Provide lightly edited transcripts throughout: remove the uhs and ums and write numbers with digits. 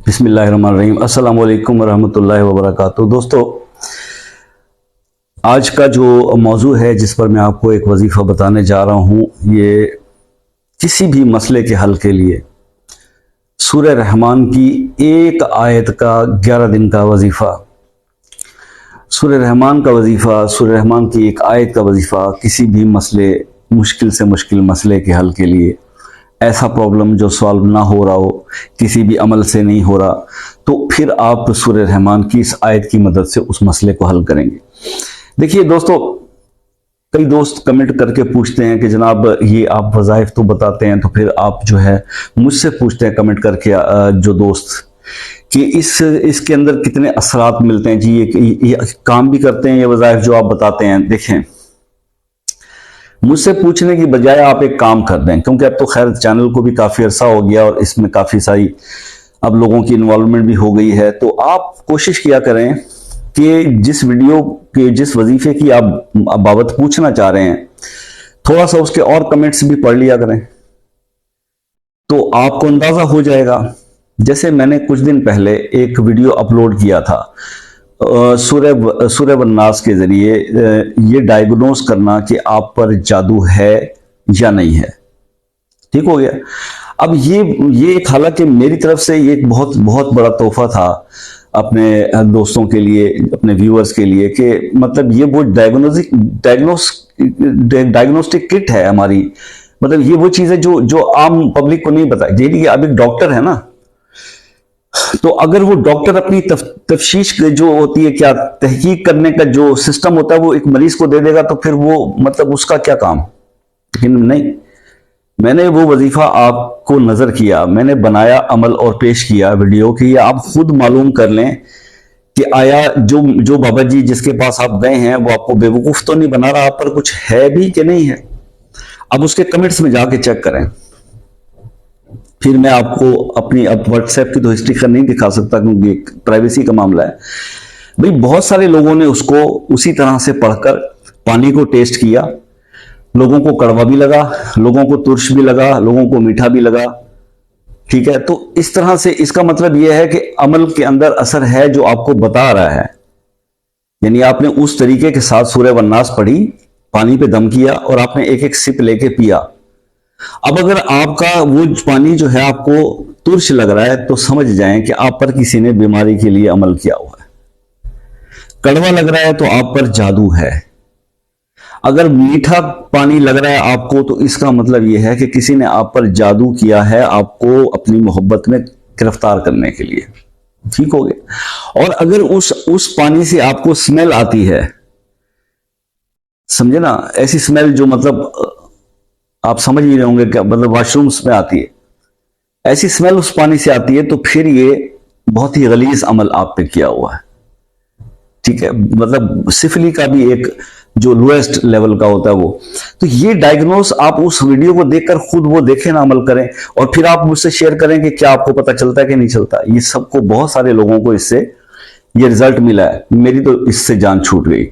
بسم اللہ الرحمن الرحیم۔ السلام علیکم ورحمۃ اللہ وبرکاتہ۔ دوستو، آج کا جو موضوع ہے جس پر میں آپ کو ایک وظیفہ بتانے جا رہا ہوں، یہ کسی بھی مسئلے کے حل کے لیے سورہ رحمان کی ایک آیت کا 11 دن کا وظیفہ، سورہ رحمان کا وظیفہ، سورہ رحمان کی ایک آیت کا وظیفہ کسی بھی مسئلے، مشکل سے مشکل مسئلے کے حل کے لیے، ایسا پرابلم جو سالو نہ ہو رہا ہو، کسی بھی عمل سے نہیں ہو رہا، تو پھر آپ سورہ رحمان کی اس آیت کی مدد سے اس مسئلے کو حل کریں گے۔ دیکھیے دوستو، کئی دوست کمنٹ کر کے پوچھتے ہیں کہ جناب یہ آپ وظائف تو بتاتے ہیں، تو پھر آپ جو ہے مجھ سے پوچھتے ہیں کمنٹ کر کے جو دوست کہ اس کے اندر کتنے اثرات ملتے ہیں، جی یہ کام بھی کرتے ہیں یہ وظائف جو آپ بتاتے ہیں۔ دیکھیں، مجھ سے پوچھنے کی بجائے آپ ایک کام کر دیں، کیونکہ اب تو خیر چینل کو بھی کافی عرصہ ہو گیا اور اس میں کافی ساری اب لوگوں کی انوالومنٹ بھی ہو گئی ہے، تو آپ کوشش کیا کریں کہ جس ویڈیو کے جس وظیفے کی آپ بابت پوچھنا چاہ رہے ہیں، تھوڑا سا اس کے اور کمنٹس بھی پڑھ لیا کریں، تو آپ کو اندازہ ہو جائے گا۔ جیسے میں نے کچھ دن پہلے ایک ویڈیو اپلوڈ کیا تھا سورہ والناس کے ذریعے یہ ڈائیگنوز کرنا کہ آپ پر جادو ہے یا نہیں ہے، ٹھیک ہو گیا۔ اب یہ ایک حالانکہ میری طرف سے یہ ایک بہت بڑا تحفہ تھا اپنے دوستوں کے لیے، اپنے ویورز کے لیے، کہ مطلب یہ وہ ڈائگنوسٹک کٹ ہے ہماری، مطلب یہ وہ چیز ہے جو عام پبلک کو نہیں بتائی۔ جیسے اب ایک ڈاکٹر ہے نا، تو اگر وہ ڈاکٹر اپنی تفشیش جو ہوتی ہے، کیا تحقیق کرنے کا جو سسٹم ہوتا ہے وہ ایک مریض کو دے دے گا، تو پھر وہ مطلب اس کا کیا کام؟ لیکن نہیں، میں نے وہ وظیفہ آپ کو نظر کیا، میں نے بنایا عمل اور پیش کیا ویڈیو کہ یہ آپ خود معلوم کر لیں کہ آیا جو بابا جی جس کے پاس آپ گئے ہیں وہ آپ کو بیوقوف تو نہیں بنا رہا، آپ پر کچھ ہے بھی کہ نہیں ہے۔ اب اس کے کمنٹس میں جا کے چیک کریں، پھر میں آپ کو اپنی اب واٹس ایپ کی تو ہسٹری کا نہیں دکھا سکتا کیونکہ پرائیویسی کا معاملہ ہے۔ بھئی بہت سارے لوگوں نے اس کو اسی طرح سے پڑھ کر پانی کو ٹیسٹ کیا، لوگوں کو کڑوا بھی لگا، لوگوں کو ترش بھی لگا، لوگوں کو میٹھا بھی لگا، ٹھیک ہے۔ تو اس طرح سے اس کا مطلب یہ ہے کہ عمل کے اندر اثر ہے جو آپ کو بتا رہا ہے، یعنی آپ نے اس طریقے کے ساتھ سورہ والناس پڑھی، پانی پہ دم کیا اور آپ نے ایک ایک سپ لے کے پیا۔ اب اگر آپ کا وہ پانی جو ہے آپ کو ترش لگ رہا ہے تو سمجھ جائیں کہ آپ پر کسی نے بیماری کے لیے عمل کیا ہوا ہے۔ کڑوا لگ رہا ہے تو آپ پر جادو ہے۔ اگر میٹھا پانی لگ رہا ہے آپ کو تو اس کا مطلب یہ ہے کہ کسی نے آپ پر جادو کیا ہے آپ کو اپنی محبت میں گرفتار کرنے کے لیے، ٹھیک ہو گیا۔ اور اگر اس پانی سے آپ کو سمیل آتی ہے، سمجھے نا، ایسی سمیل جو مطلب آپ سمجھ ہی رہے ہوں گے کہ مطلب واش رومز میں آتی ہے، ایسی سمیل اس پانی سے آتی ہے، تو پھر یہ بہت ہی غلیظ عمل آپ پہ کیا ہوا ہے، ٹھیک ہے۔ مطلب سفلی کا بھی ایک جو لویسٹ لیول کا ہوتا ہے وہ، تو یہ ڈائگنوز آپ اس ویڈیو کو دیکھ کر خود وہ دیکھیں نا، عمل کریں، اور پھر آپ مجھ سے شیئر کریں کہ کیا آپ کو پتہ چلتا ہے کہ نہیں چلتا۔ یہ سب کو بہت سارے لوگوں کو اس سے یہ رزلٹ ملا ہے، میری تو اس سے جان چھوٹ گئی۔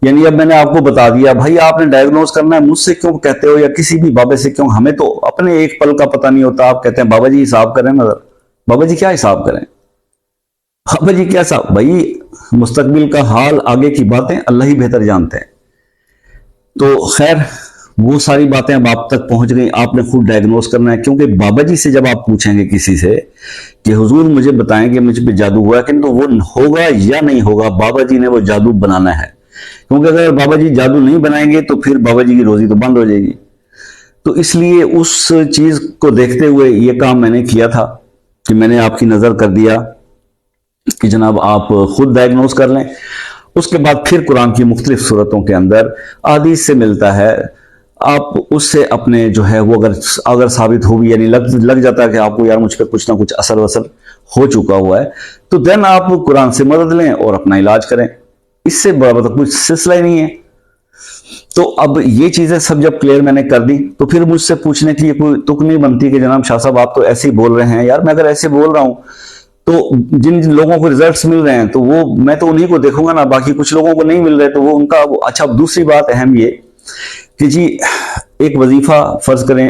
یعنی اب میں نے آپ کو بتا دیا، بھائی آپ نے ڈائگنوز کرنا ہے، مجھ سے کیوں کہتے ہو یا کسی بھی بابے سے کیوں؟ ہمیں تو اپنے ایک پل کا پتہ نہیں ہوتا، آپ کہتے ہیں بابا جی حساب کریں نظر۔ بابا جی کیا حساب کریں؟ بابا جی کیا حساب؟ بھائی مستقبل کا حال، آگے کی باتیں اللہ ہی بہتر جانتے ہیں۔ تو خیر وہ ساری باتیں اب آپ تک پہنچ گئیں، آپ نے خود ڈائگنوز کرنا ہے، کیونکہ بابا جی سے جب آپ پوچھیں گے کسی سے کہ حضور مجھے بتائیں کہ مجھ پہ جادو ہوا ہے کہ تو وہ ہوگا یا نہیں ہوگا، بابا جی نے وہ جادو بنانا ہے، کیونکہ اگر بابا جی جادو نہیں بنائیں گے تو پھر بابا جی کی روزی تو بند ہو جائے گی۔ تو اس لیے اس چیز کو دیکھتے ہوئے یہ کام میں نے کیا تھا کہ میں نے آپ کی نظر کر دیا کہ جناب آپ خود ڈائگنوز کر لیں۔ اس کے بعد پھر قرآن کی مختلف صورتوں کے اندر احادیث سے ملتا ہے، آپ اس سے اپنے جو ہے وہ اگر ثابت ہو بھی، یعنی لگ جاتا ہے کہ آپ کو یار مجھ پہ کچھ نہ کچھ اثر وصل ہو چکا ہوا ہے، تو دین آپ قرآن سے مدد لیں اور اپنا علاج کریں، اس سے بڑا کچھ سلسلہ ہی نہیں ہے۔ تو اب یہ چیزیں سب جب کلیئر میں نے کر دی تو پھر مجھ سے پوچھنے کی کوئی تک نہیں بنتی کہ جناب شاہ صاحب آپ تو ایسے ہی بول رہے ہیں۔ یار میں اگر ایسے بول رہا ہوں تو جن لوگوں کو ریزلٹس مل رہے ہیں تو وہ میں تو انہی کو دیکھوں گا نا، باقی کچھ لوگوں کو نہیں مل رہے تو وہ ان کا اچھا۔ دوسری بات اہم یہ کہ جی ایک وظیفہ فرض کریں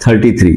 33।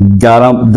11